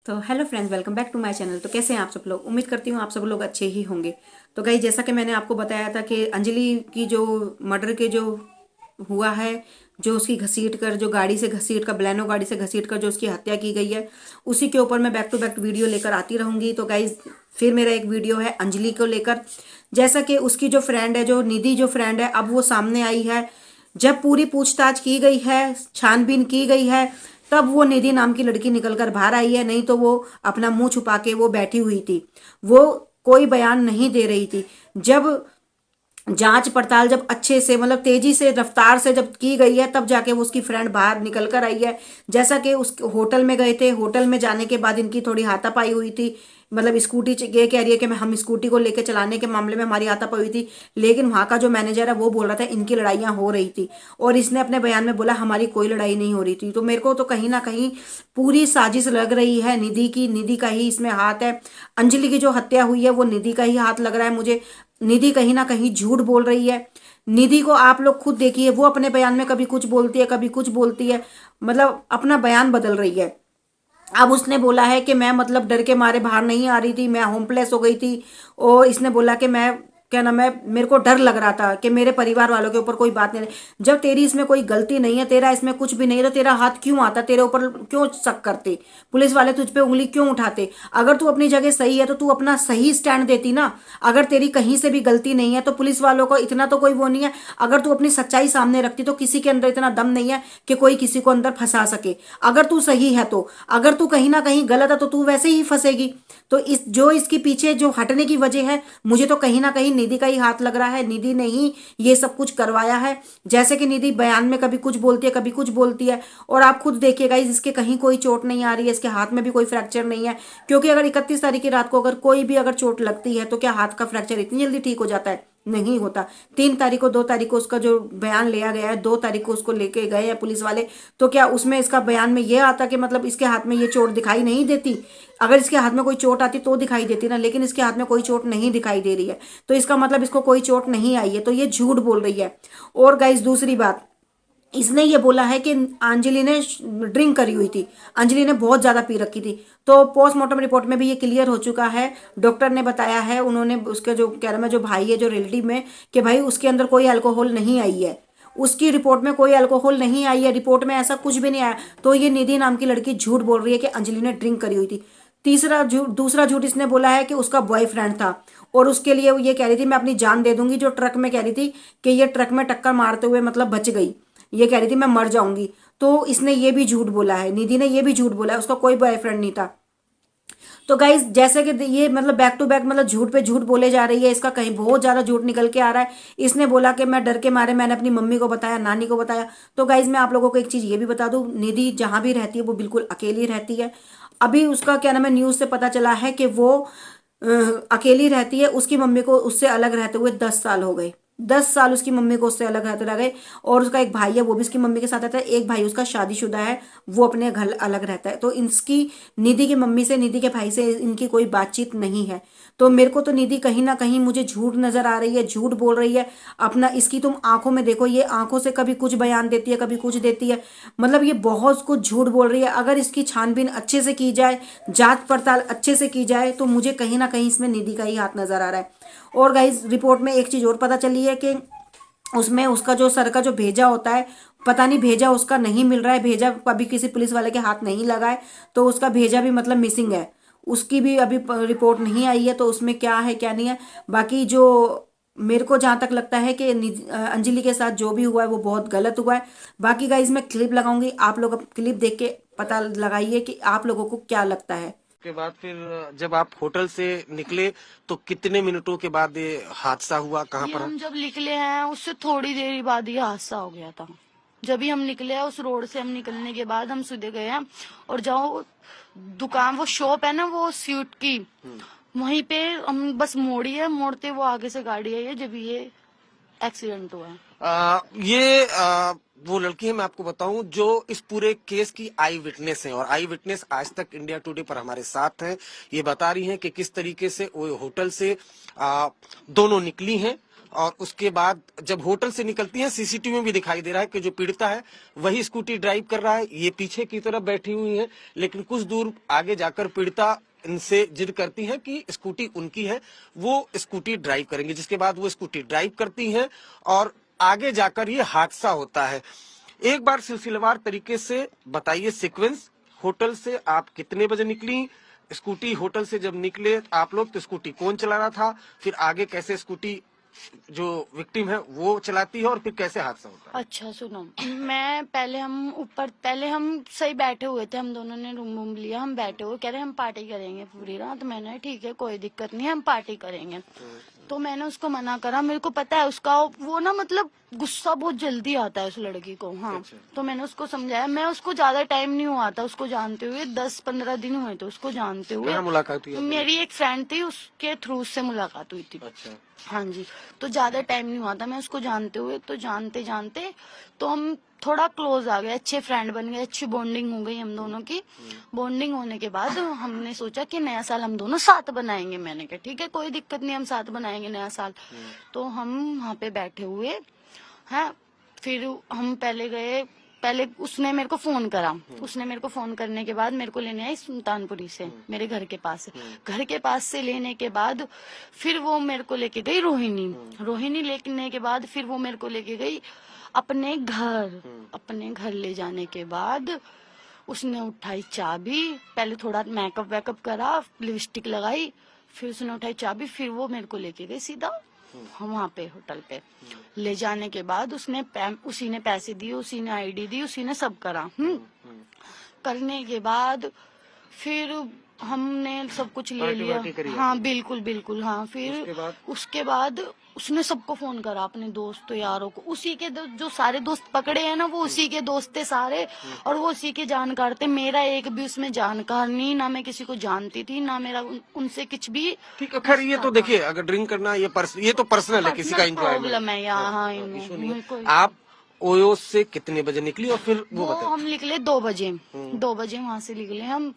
तो hello friends, welcome back to my channel. तो कैसे हैं आप सब लोग? उम्मीद करती हूँ आप सब लोग अच्छे ही होंगे। तो गाइस, जैसा कि मैंने आपको बताया था कि अंजलि की जो मर्डर के जो हुआ है, जो उसकी घसीट कर, जो गाड़ी से घसीट कर, बलेनो गाड़ी से घसीट कर जो उसकी हत्या की गई है, उसी के ऊपर मैं बैक टू बैक वीडियो लेकर आती रहूंगी। तो गाइस, फिर मेरा एक वीडियो है अंजलि को लेकर। जैसा कि उसकी जो फ्रेंड है, जो निधि जो फ्रेंड है, अब वो सामने आई है। जब पूरी पूछताछ की गई है, छानबीन की गई है, तब वो निधि नाम की लड़की निकलकर बाहर आई है। नहीं तो वो अपना मुंह छुपा के वो बैठी हुई थी। वो कोई बयान नहीं दे रही थी। जब जांच पड़ताल जब अच्छे से, मतलब तेजी से, रफ्तार से जब की गई है, तब जाके वो उसकी फ्रेंड बाहर निकल कर आई है। जैसा कि उस होटल में गए थे, होटल में जाने के बाद इनकी थोड़ी हाथापाई हुई थी। मतलब स्कूटी ये कह रही है कि हम स्कूटी को लेकर चलाने के मामले में हमारी हाथापाई हुई थी, लेकिन वहां का जो मैनेजर है वो बोल रहा था इनकी लड़ाइयां हो रही थी। और इसने अपने बयान में बोला हमारी कोई लड़ाई नहीं हो रही थी। तो मेरे को तो कहीं ना कहीं पूरी साजिश लग रही है निधि की। निधि का ही इसमें हाथ है। अंजलि की जो हत्या हुई है वो निधि का ही हाथ लग रहा है मुझे। निधि कहीं ना कहीं झूठ बोल रही है। निधि को आप लोग खुद देखिए, वो अपने बयान में कभी कुछ बोलती है, कभी कुछ बोलती है, मतलब अपना बयान बदल रही है। अब उसने बोला है कि मैं मतलब डर के मारे बाहर नहीं आ रही थी, मैं होमलेस हो गई थी। और इसने बोला कि मैं, क्या नाम है, मेरे को डर लग रहा था कि मेरे परिवार वालों के ऊपर कोई बात नहीं। जब तेरी इसमें कोई गलती नहीं है, तेरा इसमें कुछ भी नहीं है, तो तेरा हाथ क्यों आता, तेरे ऊपर क्यों शक करते, पुलिस वाले तुझ पे उंगली क्यों उठाते? अगर तू अपनी जगह सही है तो तू अपना सही स्टैंड देती ना। अगर तेरी कहीं से भी गलती नहीं है तो पुलिस वालों को इतना तो कोई वो नहीं है। अगर तू अपनी सच्चाई सामने रखती तो किसी के अंदर इतना दम नहीं है कि कोई किसी को अंदर फंसा सके। अगर तू सही है तो, अगर तू कहीं ना कहीं गलत है तो तू वैसे ही फंसेगी। तो इस जो इसके पीछे जो हटने की वजह है, मुझे तो कहीं ना कहीं निधि का ही हाथ लग रहा है। निधि ने ही ये सब कुछ करवाया है। जैसे कि निधि बयान में कभी कुछ बोलती है, कभी कुछ बोलती है। और आप खुद देखिएगा, इसके कहीं कोई चोट नहीं आ रही है, इसके हाथ में भी कोई फ्रैक्चर नहीं है। क्योंकि अगर 31 तारीख की रात को अगर कोई भी अगर चोट लगती है तो क्या हाथ का फ्रैक्चर इतनी जल्दी ठीक हो जाता है? नहीं होता। 3 तारीख को, 2 तारीख को उसका जो बयान लिया गया है, 2 तारीख को उसको लेके गए हैं पुलिस वाले। तो क्या उसमें इसका बयान में ये आता कि मतलब इसके हाथ में ये चोट दिखाई नहीं देती? अगर इसके हाथ में कोई चोट आती तो दिखाई देती ना, लेकिन इसके हाथ में कोई चोट नहीं दिखाई दे रही है। तो इसका मतलब इसको कोई चोट नहीं आई है। तो ये झूठ बोल रही है। और गाइस, दूसरी बात, इसने ये बोला है कि अंजलि ने ड्रिंक करी हुई थी, अंजलि ने बहुत ज्यादा पी रखी थी। तो पोस्टमार्टम रिपोर्ट में भी ये क्लियर हो चुका है। डॉक्टर ने बताया है, उन्होंने उसके जो कह रहा है जो भाई है, जो रिलेटिव में, कि भाई उसके अंदर कोई अल्कोहल नहीं आई है। उसकी रिपोर्ट में कोई अल्कोहल नहीं आई है, रिपोर्ट में ऐसा कुछ भी नहीं आया। तो ये निधि नाम की लड़की झूठ बोल रही है कि अंजलि ने ड्रिंक करी हुई थी। तीसरा झूठ, दूसरा झूठ इसने बोला है कि उसका बॉयफ्रेंड था और उसके लिए वो ये कह रही थी मैं अपनी जान दे दूंगी। जो ट्रक में कह रही थी कि ये ट्रक में टक्कर मारते हुए मतलब बच गई, ये कह रही थी मैं मर जाऊंगी। तो इसने ये भी झूठ बोला है, निधि ने ये भी झूठ बोला है, उसका कोई बॉयफ्रेंड नहीं था। तो गाइज, जैसे कि ये मतलब बैक टू बैक मतलब झूठ पे झूठ बोले जा रही है, इसका कहीं बहुत ज्यादा झूठ निकल के आ रहा है। इसने बोला कि मैं डर के मारे मैंने अपनी मम्मी को बताया, नानी को बताया। तो गाइज, मैं आप लोगों को एक चीज ये भी बता दूं, निधि जहां भी रहती है वो बिल्कुल अकेली रहती है। अभी उसका क्या नाम है, न्यूज से पता चला है कि वो अकेली रहती है। उसकी मम्मी को उससे अलग रहते हुए 10 साल हो गए। 10 साल उसकी मम्मी को उससे अलग रहते रह गए। और उसका एक भाई है, वो भी उसकी मम्मी के साथ रहता है। एक भाई उसका शादीशुदा है, वो अपने घर अलग रहता है। तो इसकी, निधि की मम्मी से, निधि के भाई से इनकी कोई बातचीत नहीं है। तो मेरे को तो निधि कहीं ना कहीं मुझे झूठ नजर आ रही है, झूठ बोल रही है। अपना इसकी तुम आंखों में देखो, ये आंखों से कभी कुछ बयान देती है, कभी कुछ देती है। मतलब ये बहुत कुछ झूठ बोल रही है। अगर इसकी छानबीन अच्छे से की जाए, जांच पड़ताल अच्छे से की जाए, तो मुझे कहीं ना कहीं इसमें निधि का ही हाथ नजर आ रहा है। और गाइस, रिपोर्ट में एक चीज और पता चली है कि उसमें उसका जो सर का जो भेजा होता है, पता नहीं भेजा उसका नहीं मिल रहा है। भेजा अभी किसी पुलिस वाले के हाथ नहीं लगा है, तो उसका भेजा भी मतलब मिसिंग है। उसकी भी अभी रिपोर्ट नहीं आई है, तो उसमें क्या है क्या नहीं है। बाकी जो मेरे को जहां तक लगता है कि अंजलि के साथ जो भी हुआ है वो बहुत गलत हुआ है। बाकी गाइज, मैं क्लिप लगाऊंगी, आप लोग क्लिप देख के पता लगाइए कि आप लोगों को क्या लगता है। के बाद फिर जब आप होटल से निकले तो कितने मिनटों के बाद ये हादसा हुआ, कहाँ ये पर? हम जब निकले हैं उससे थोड़ी देर बाद ये हादसा हो गया था। जब ही हम निकले हैं उस रोड से, हम निकलने के बाद हम सीधे गए हैं और जहाँ दुकान, वो शॉप है ना वो स्वीट की, वहीं पे हम बस मोड़ी है, मोड़ते वो आगे से गाड़ी आई है, जब ये एक्सीडेंट हुआ है। वो लड़की है, मैं आपको बताऊं, जो इस पूरे केस की आई विटनेस है और आई विटनेस आज तक इंडिया टुडे पर हमारे साथ हैं। ये बता रही हैं कि किस तरीके से वो होटल से दोनों निकली हैं और उसके बाद जब होटल से निकलती हैं, सीसीटीवी में भी दिखाई दे रहा है कि जो पीड़िता है वही स्कूटी ड्राइव कर रहा है, ये पीछे की तरफ बैठी हुई है। लेकिन कुछ दूर आगे जाकर पीड़िता इनसे जिद करती है कि स्कूटी उनकी है, वो स्कूटी ड्राइव करेंगे, जिसके बाद वो स्कूटी ड्राइव करती हैं और आगे जाकर ये हादसा होता है। एक बार सिलसिलेवार तरीके से बताइए सीक्वेंस, होटल से आप कितने बजे निकली, स्कूटी होटल से जब निकले आप लोग तो स्कूटी कौन चला रहा था, फिर आगे कैसे स्कूटी जो विक्टिम है वो चलाती है और फिर कैसे हादसा होता है? अच्छा सुनो, मैं पहले हम सही बैठे हुए थे, हम दोनों ने रूम वूम लिया, हम बैठे हुए कह रहे हम पार्टी करेंगे पूरी रात। मैंने ठीक है कोई दिक्कत नहीं है, हम पार्टी करेंगे। तो मैंने उसको मना करा, मेरे को पता है उसका वो ना मतलब गुस्सा बहुत जल्दी आता है उस लड़की को। हाँ अच्छा। तो मैंने उसको समझाया, मैं उसको ज्यादा टाइम नहीं हुआ था उसको जानते हुए, 10-15 दिन हुए थे उसको जानते हुए। कहाँ मुलाकात हुई आपकी? मेरी एक फ्रेंड थी, उसके थ्रू से मुलाकात हुई थी। अच्छा। हाँ जी, तो ज्यादा टाइम नहीं हुआ था मैं उसको जानते हुए। तो जानते जानते तो हम थोड़ा क्लोज आ गए, अच्छे फ्रेंड बन गए, अच्छी बॉन्डिंग हो गई हम दोनों की। बॉन्डिंग होने के बाद हमने सोचा कि नया साल हम दोनों साथ बनाएंगे। मैंने कहा ठीक है कोई दिक्कत नहीं, हम साथ बनाएंगे नया साल। तो हम वहाँ पे बैठे हुए हैं, फिर हम पहले उसने मेरे को फोन करा। उसने मेरे को फोन करने के बाद मेरे को लेने आई सुल्तानपुरी से, मेरे घर के पास से। घर के पास से लेने के बाद फिर वो मेरे को लेके गई रोहिणी लेने के बाद फिर वो मेरे को लेके गई अपने घर ले जाने के बाद उसने उठाई चाबी, पहले थोड़ा मेकअप वेकअप करा, लिपस्टिक लगाई, फिर उसने उठाई चाबी, फिर वो मेरे को लेके गई सीधा हम वहाँ पे होटल पे। ले जाने के बाद उसी ने पैसे दिए, उसी ने आईडी दी, उसी ने सब करा। करने के बाद फिर हमने सब कुछ ले पार्टी लिया। वार्टी करी हाँ बिल्कुल बिल्कुल। हाँ फिर उसके बाद उसने सबको फोन करा, अपने दोस्तों यारों को। उसी के जो सारे दोस्त पकड़े हैं ना वो उसी के दोस्त थे सारे, और वो उसी के जानकार थे। मेरा एक भी उसमें जानकार नहीं, ना मैं किसी को जानती थी, ना मेरा उनसे कुछ भी। ठीक है, खैर ये तो देखिए अगर ड्रिंक करना ये तो पर्सनल है, किसी का एंजॉयमेंट प्रॉब्लम है यहाँ। हाँ आप ओयो से कितने बजे निकली और फिर वो बताइए? हम निकले 2 बजे। 2 बजे वहाँ से निकले हम।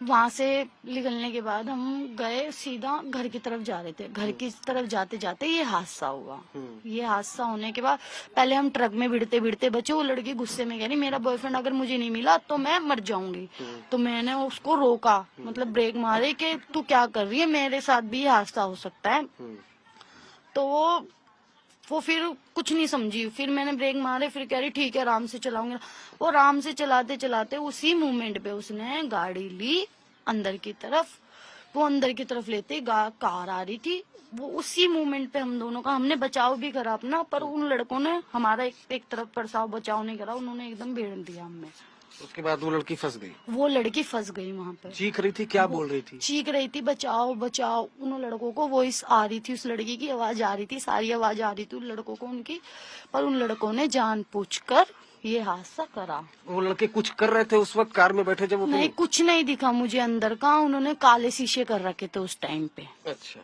वहाँ से निकलने के बाद हम गए सीधा घर की तरफ जा रहे थे। घर की तरफ जाते जाते ये हादसा हुआ। ये हादसा होने के बाद पहले हम ट्रक में भिड़ते भिड़ते बचे। वो लड़की गुस्से में कह रही मेरा बॉयफ्रेंड अगर मुझे नहीं मिला तो मैं मर जाऊंगी। तो मैंने उसको रोका, मतलब ब्रेक मारे कि तू क्या कर रही है, मेरे साथ भी ये हादसा हो सकता है। तो वो फिर कुछ नहीं समझी। फिर मैंने ब्रेक मारे, फिर कह रही ठीक है आराम से चलाऊंगी। वो आराम से चलाते चलाते उसी मोमेंट पे उसने गाड़ी ली अंदर की तरफ। वो अंदर की तरफ लेते कार आ रही थी। वो उसी मोमेंट पे हम दोनों का हमने बचाव भी करा अपना, पर उन लड़कों ने हमारा एक तरफ बचाव नहीं करा, उन्होंने एकदम भेड़ दिया हमें। उसके बाद वो लड़की फंस गई। वो लड़की फंस गई वहाँ पे। चीख रही थी, क्या बोल रही थी? चीख रही थी बचाओ बचाओ। उन लड़कों को वॉइस आ रही थी, उस लड़की की आवाज आ रही थी, सारी आवाज आ रही थी उन लड़कों को उनकी। पर उन लड़कों ने जानबूझकर ये हादसा करा। वो लड़के कुछ कर रहे थे उस वक्त कार में बैठे जब वो? नहीं कुछ नहीं दिखा मुझे अंदर का। उन्होंने काले शीशे कर रखे थे उस टाइम पे। अच्छा।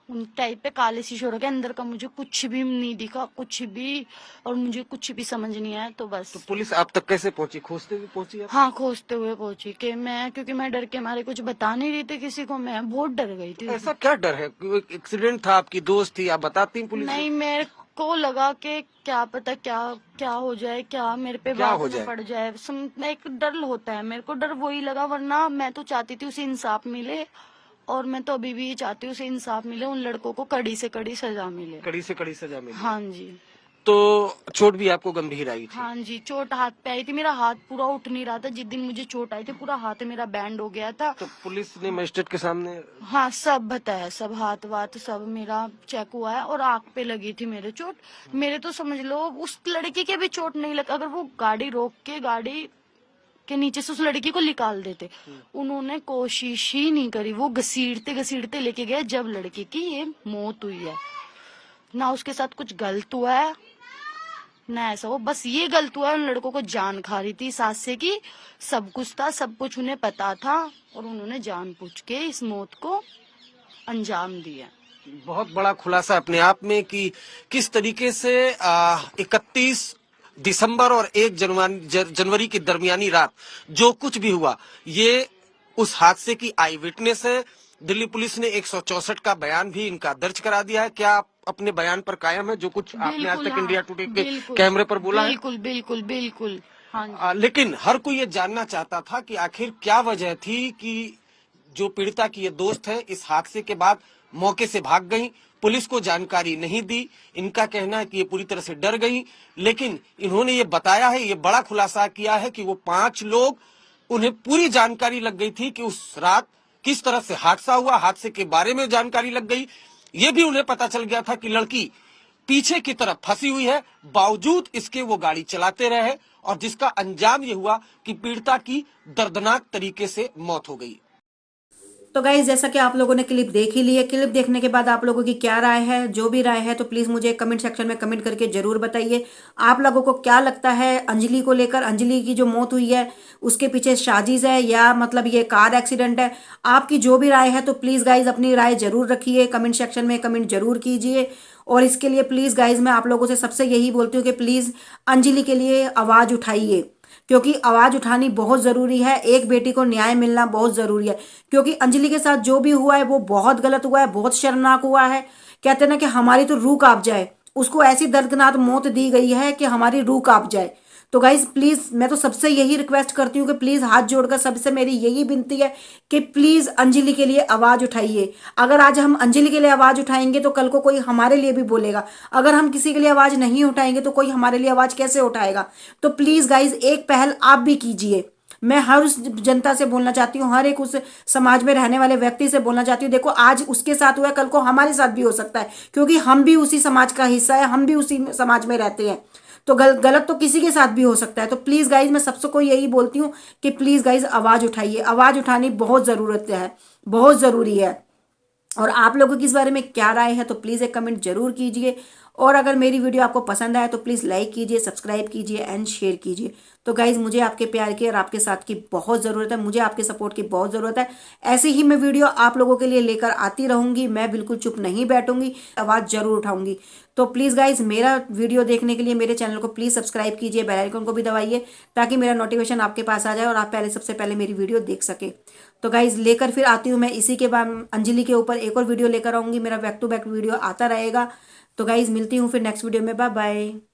उन टाइप पे काले शीशे रखे, अंदर का मुझे कुछ भी नहीं दिखा, कुछ भी, और मुझे कुछ भी समझ नहीं आया। तो बस। तो पुलिस आप तक कैसे पहुंची? खोजते हुए पहुंची आप? हाँ खोजते हुए पहुंची। कि मैं क्योंकि मैं डर के मारे कुछ बता नहीं रही थी किसी को, मैं बहुत डर गई थी। ऐसा क्या डर है? एक्सीडेंट था, आपकी दोस्त थी, आप बताती पुलिस? नहीं मेरे को लगा कि क्या पता क्या हो जाए, क्या मेरे पे बात में पड़ जाए। एक डर होता है, मेरे को डर वही लगा। वरना मैं तो चाहती थी उसे इंसाफ मिले, और मैं तो अभी भी चाहती हूँ उसे इंसाफ मिले, उन लड़कों को कड़ी से कड़ी सजा मिले। कड़ी से कड़ी सजा मिले। हाँ जी। तो चोट भी आपको गंभीर आई थी? हाँ जी, चोट हाथ पे आई थी। मेरा हाथ पूरा उठ नहीं रहा था जिस दिन मुझे चोट आई थी। पूरा हाथ मेरा बैंड हो गया था। तो पुलिस ने मजिस्ट्रेट के सामने? हाँ सब बताया, सब हाथ वाथ सब मेरा चेक हुआ है, और आंख पे लगी थी मेरे चोट। मेरे तो समझ लो उस लड़की के भी चोट नहीं लगा। अगर वो गाड़ी रोक के गाड़ी के नीचे से उस लड़की को निकाल देते, उन्होंने कोशिश ही नहीं करी। वो घसीटते घसीटते लेके गए। जब लड़की की ये मौत हुई है ना, उसके साथ कुछ गलत हुआ है ना ऐसा हो, बस ये गलत हुआ है उन लड़कों को जान खा रही थी सासे की। सब कुछ था, सब कुछ उन्हें पता था, और उन्होंने जानबूझ के इस मौत को अंजाम दिया। बहुत बड़ा खुलासा अपने आप में कि किस तरीके से 31 दिसंबर और 1 जनवरी की दरमियानी रात जो कुछ भी हुआ, ये उस हादसे की आई विटनेस है। दिल्ली पुलिस ने 164 का बयान भी इनका दर्ज करा दिया है। क्या आप अपने बयान पर कायम है जो कुछ आपने आज बिल्कुल, तक इंडिया हाँ, टुडे के बिल्कुल, कैमरे पर बोला है? बिल्कुल, बिल्कुल, बिल्कुल, हाँ जी। लेकिन हर कोई ये जानना चाहता था कि आखिर क्या वजह थी कि जो पीड़िता की ये दोस्त है इस हादसे के बाद मौके से भाग गई, पुलिस को जानकारी नहीं दी। इनका कहना है कि ये पूरी तरह से डर गई, लेकिन इन्होंने ये बताया है, ये बड़ा खुलासा किया है कि वो 5 लोग, उन्हें पूरी जानकारी लग गई थी कि उस रात किस तरह से हादसा हुआ, हादसे के बारे में जानकारी लग गई। ये भी उन्हें पता चल गया था कि लड़की पीछे की तरफ फंसी हुई है, बावजूद इसके वो गाड़ी चलाते रहे और जिसका अंजाम ये हुआ कि पीड़िता की दर्दनाक तरीके से मौत हो गई। तो गाइज जैसा कि आप लोगों ने क्लिप देख ही ली है, क्लिप देखने के बाद आप लोगों की क्या राय है, जो भी राय है तो प्लीज मुझे कमेंट सेक्शन में कमेंट करके जरूर बताइए। आप लोगों को क्या लगता है अंजलि को लेकर, अंजलि की जो मौत हुई है उसके पीछे साजिश है या मतलब ये कार एक्सीडेंट है? आपकी जो भी राय है तो प्लीज गाइज अपनी राय जरूर रखिए, कमेंट सेक्शन में कमेंट जरूर कीजिए। और इसके लिए प्लीज गाइज मैं आप लोगों से सबसे यही बोलती हूँ कि प्लीज अंजलि के लिए आवाज उठाइए, क्योंकि आवाज उठानी बहुत जरूरी है, एक बेटी को न्याय मिलना बहुत जरूरी है। क्योंकि अंजलि के साथ जो भी हुआ है वो बहुत गलत हुआ है, बहुत शर्मनाक हुआ है। कहते हैं ना कि हमारी तो रूह कांप जाए, उसको ऐसी दर्दनाक मौत दी गई है कि हमारी रूह कांप जाए। तो गाइज प्लीज मैं तो सबसे यही रिक्वेस्ट करती हूँ कि प्लीज हाथ जोड़कर सबसे मेरी यही विनती है कि प्लीज अंजलि के लिए आवाज उठाइए। अगर आज हम अंजलि के लिए आवाज उठाएंगे तो कल को कोई हमारे लिए भी बोलेगा, अगर हम किसी के लिए आवाज नहीं उठाएंगे तो कोई हमारे लिए आवाज कैसे उठाएगा? तो प्लीज गाइज एक पहल आप भी कीजिए। मैं हर उस जनता से बोलना चाहती हूँ, हर एक उस समाज में रहने वाले व्यक्ति से बोलना चाहती हूँ, देखो आज उसके साथ हुआ है, कल को हमारे साथ भी हो सकता है, क्योंकि हम भी उसी समाज का हिस्सा है, हम भी उसी समाज में रहते हैं। तो गलत तो किसी के साथ भी हो सकता है। तो प्लीज गाइज मैं सबसे को यही बोलती हूँ कि प्लीज गाइज आवाज उठाइए, आवाज उठानी बहुत जरूरत है, बहुत जरूरी है। और आप लोगों की इस बारे में क्या राय है तो प्लीज़ एक कमेंट जरूर कीजिए। और अगर मेरी वीडियो आपको पसंद आए तो प्लीज़ लाइक कीजिए, सब्सक्राइब कीजिए एंड शेयर कीजिए। तो गाइज मुझे आपके प्यार की और आपके साथ की बहुत ज़रूरत है, मुझे आपके सपोर्ट की बहुत ज़रूरत है। ऐसे ही मैं वीडियो आप लोगों के लिए लेकर आती रहूँगी, मैं बिल्कुल चुप नहीं बैठूंगी, आवाज़ जरूर उठाऊंगी। तो प्लीज़ गाइज मेरा वीडियो देखने के लिए मेरे चैनल को प्लीज़ सब्सक्राइब कीजिए, बेल आइकन को भी दबाइए ताकि मेरा नोटिफिकेशन आपके पास आ जाए और आप सबसे पहले मेरी वीडियो देख सके। तो गाइज लेकर फिर आती हूँ मैं इसी के बाद अंजलि के ऊपर एक और वीडियो लेकर आऊँगी, मेरा बैक टू बैक वीडियो आता रहेगा। तो गाइज मिलती हूँ फिर नेक्स्ट वीडियो में, बाय बाय।